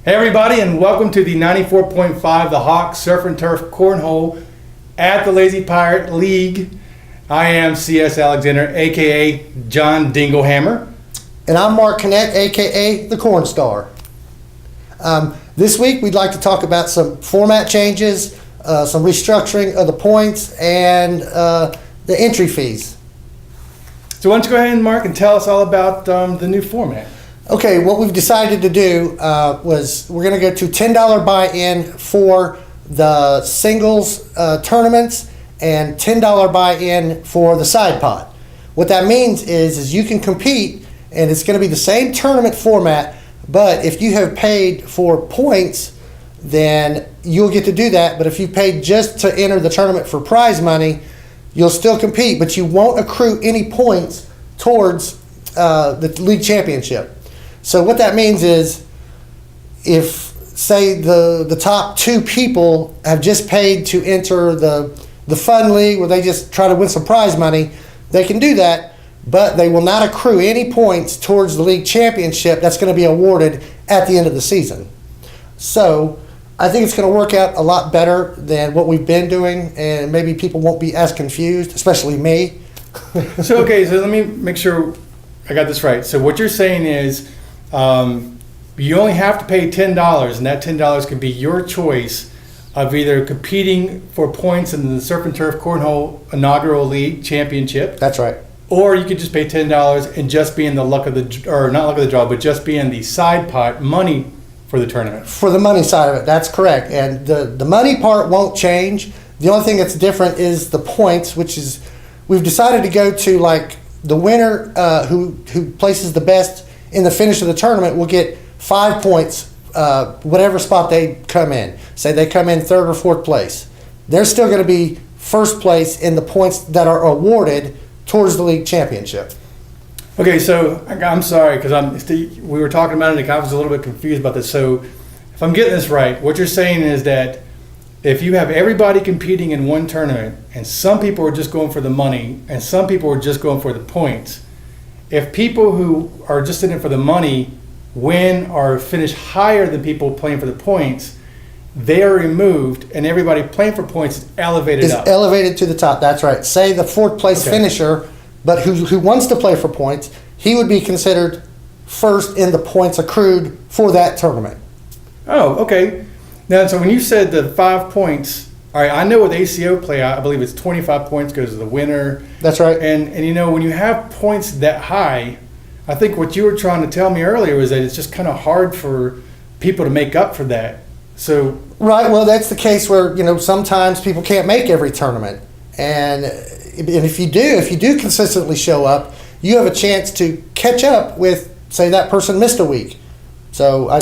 Hey everybody, and welcome to the 94.5 The Hawk Surf and Turf Cornhole at the Lazy Pirate League. I am C.S. Alexander, a.k.a. John Dinglehammer. And I'm Mark Connect, a.k.a. the Cornstar. This week we'd like to talk about some format changes, some restructuring of the points, and the entry fees. So why don't you go ahead, Mark, and tell us all about the new format. Okay, what we've decided to do was we're going to go to $10 buy-in for the singles tournaments and $10 buy-in for the side pot. What that means is you can compete, and it's going to be the same tournament format, but if you have paid for points, then you'll get to do that. But if you paid just to enter the tournament for prize money, you'll still compete, but you won't accrue any points towards the league championship. So what that means is if, say, the top two people have just paid to enter the fun league where they just try to win some prize money, they can do that, but they will not accrue any points towards the league championship that's going to be awarded at the end of the season. So I think it's going to work out a lot better than what we've been doing, and maybe people won't be as confused, especially me. So let me make sure I got this right. So what you're saying is you only have to pay $10, and that $10 can be your choice of either competing for points in the Surf and Turf Cornhole Inaugural League Championship. That's right. Or you could just pay $10 and just be in the luck of the, or not luck of the draw, but just be in the side pot money for the tournament. For the money side of it, that's correct. And the money part won't change. The only thing that's different is the points, which is we've decided to go to like the winner who places the best in the finish of the tournament will get 5 points, whatever spot they come in. Say they come in third or fourth place. They're still going to be first place in the points that are awarded towards the league championship. Okay, so I'm sorry because we were talking about it and I was a little bit confused about this. So if I'm getting this right, what you're saying is that if you have everybody competing in one tournament and some people are just going for the money and some people are just going for the points, if people who are just in it for the money win or finish higher than people playing for the points, they are removed and everybody playing for points is elevated up. It's elevated to the top, that's right. Say the fourth place finisher, but who wants to play for points, he would be considered first in the points accrued for that tournament. Oh, okay. Now, so when you said the 5 points, all right, I know with ACO play, I believe it's 25 points goes to the winner. That's right. And you know, when you have points that high, I think what you were trying to tell me earlier was that it's just kind of hard for people to make up for that. So right, well, that's the case where, you know, sometimes people can't make every tournament. And if you do consistently show up, you have a chance to catch up with, say, that person missed a week. So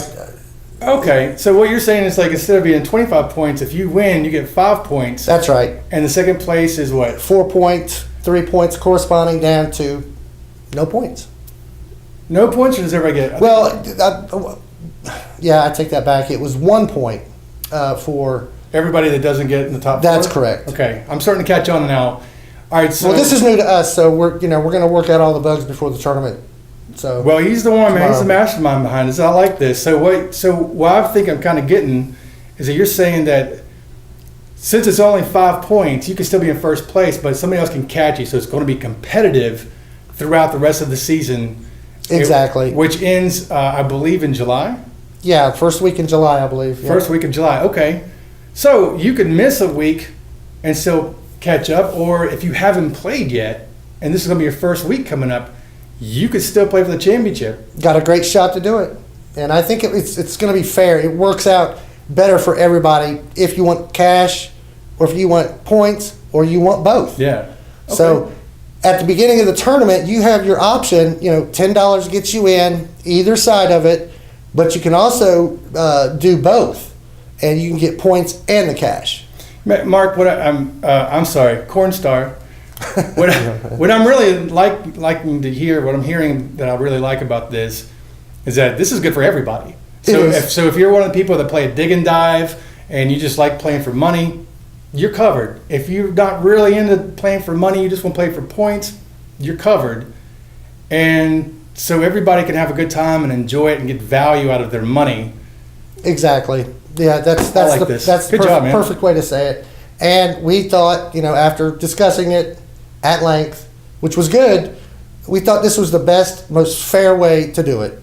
okay, so what you're saying is like instead of being 25 points, if you win, you get 5 points. That's right. And the second place is what? 4 points, 3 points corresponding down to no points. No points, or does everybody get? Yeah, I take that back. It was 1 point for everybody that doesn't get in the top. That's 4? correct. Okay, I'm starting to catch on now. All right, so well, this is new to us, so we're going to work out all the bugs before the tournament. So well, he's the one, man. He's the mastermind behind this. I like this. So what I think I'm kind of getting is that you're saying that since it's only 5 points, you can still be in first place, but somebody else can catch you. So it's going to be competitive throughout the rest of the season. Exactly. Which ends, I believe, in July. Yeah, first week in July, I believe. Yeah. First week in July. Okay. So you could miss a week and still catch up, or if you haven't played yet, and this is going to be your first week coming up, you could still play for the championship. Got a great shot to do it. And I think it's going to be fair. It works out better for everybody if you want cash or if you want points or you want both. Yeah. Okay. So at the beginning of the tournament, you have your option, you know, $10 gets you in either side of it, but you can also do both, and you can get points and the cash. Mark, I'm sorry, Cornstar. What I'm really liking to hear, what I'm hearing that I really like about this is that this is good for everybody. So if you're one of the people that play a dig and dive and you just like playing for money, you're covered. If you're not really into playing for money, you just want to play for points, you're covered. And so everybody can have a good time and enjoy it and get value out of their money. Exactly. Yeah, that's like the this. that's Good job, man. perfect way to say it. And we thought, after discussing it at length, which was good, we thought this was the best, most fair way to do it.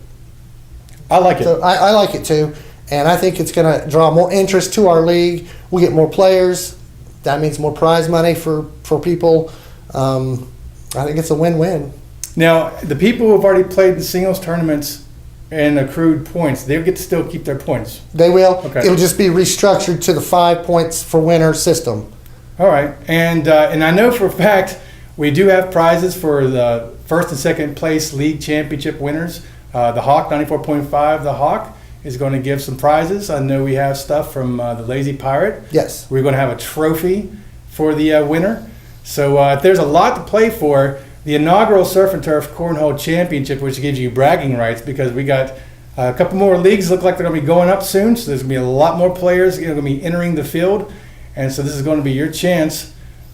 I like it. So I like it too, and I think it's going to draw more interest to our league. We get more players. That means more prize money for people. I think it's a win-win. Now, the people who have already played the singles tournaments and accrued points, they'll get to still keep their points. They will. Okay. It'll just be restructured to the 5 points for winner system. All right, and I know for a fact we do have prizes for the first and second place league championship winners. The Hawk 94.5, the Hawk is going to give some prizes. I know we have stuff from the Lazy Pirate. Yes. We're going to have a trophy for the winner. So there's a lot to play for. The inaugural Surf and Turf Cornhole Championship, which gives you bragging rights, because we got a couple more leagues look like they're going to be going up soon. So there's going to be a lot more players going to be entering the field. And so this is going to be your chance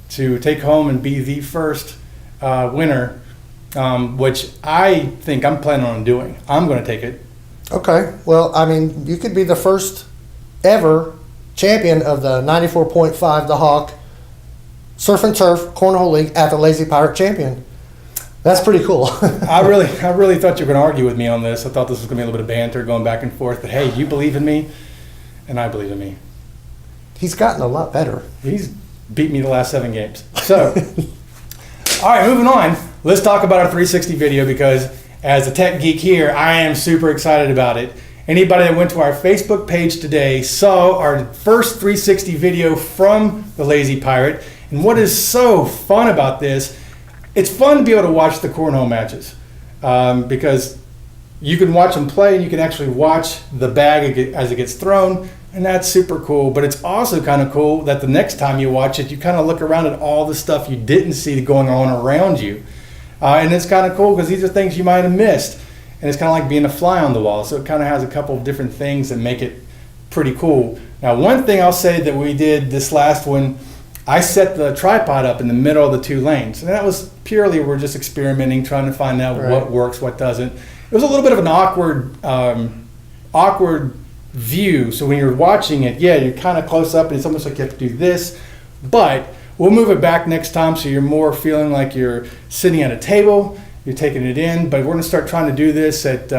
to take home and be the first winner, which I think I'm planning on doing. I'm going to take it. Okay. Well, I mean, you could be the first ever champion of the 94.5, the Hawk Surf and Turf Cornhole League at the Lazy Pirate Champion. That's pretty cool. I really thought you were going to argue with me on this. I thought this was going to be a little bit of banter going back and forth. But hey, you believe in me, and I believe in me. He's gotten a lot better. He's beat me the last 7 games. So, all right, moving on. Let's talk about our 360 video, because as a tech geek here, I am super excited about it. Anybody that went to our Facebook page today saw our first 360 video from the Lazy Pirate. And what is so fun about this, it's fun to be able to watch the cornhole matches, because you can watch them play and you can actually watch the bag as it gets thrown, and that's super cool. But it's also kind of cool that the next time you watch it, you kind of look around at all the stuff you didn't see going on around you. And it's kind of cool because these are things you might have missed. And it's kind of like being a fly on the wall. So it kind of has a couple of different things that make it pretty cool. Now, one thing I'll say that we did this last one, I set the tripod up in the middle of the 2 lanes. And that was purely, we're just experimenting, trying to find out what works, what doesn't. It was a little bit of an awkward view. So when you're watching it, yeah, you're kind of close up and it's almost like you have to do this. But we'll move it back next time so you're more feeling like you're sitting at a table, you're taking it in. But we're going to start trying to do this at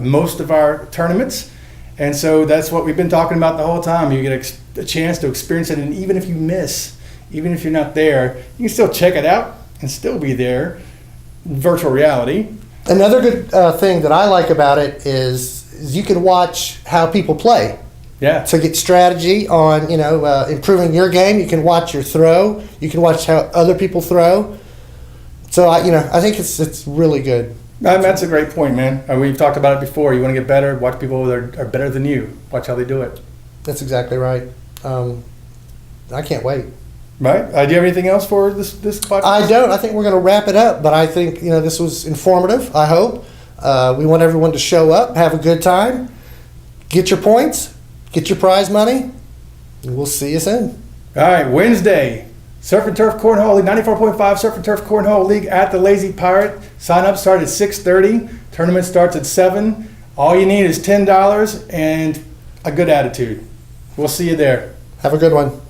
most of our tournaments. And so that's what we've been talking about the whole time. You get a chance to experience it, and even if you miss, even if you're not there, you can still check it out and still be there. Virtual reality. Another good thing that I like about it is you can watch how people play. Yeah. To get strategy on, improving your game. You can watch your throw. You can watch how other people throw. So I think it's really good. That's a great point, man. We've talked about it before. You want to get better, watch people that are better than you. Watch how they do it. That's exactly right. I can't wait. Right? Do you have anything else for this podcast? I don't. I think we're going to wrap it up, but I think this was informative. I hope we want everyone to show up, have a good time, get your points, get your prize money, and we'll see you soon. All right, Wednesday, Surf and Turf Cornhole League, 94.5 Surf and Turf Cornhole League at the Lazy Pirate. Sign up starts at 6:30. Tournament starts at 7. All you need is $10 and a good attitude. We'll see you there. Have a good one.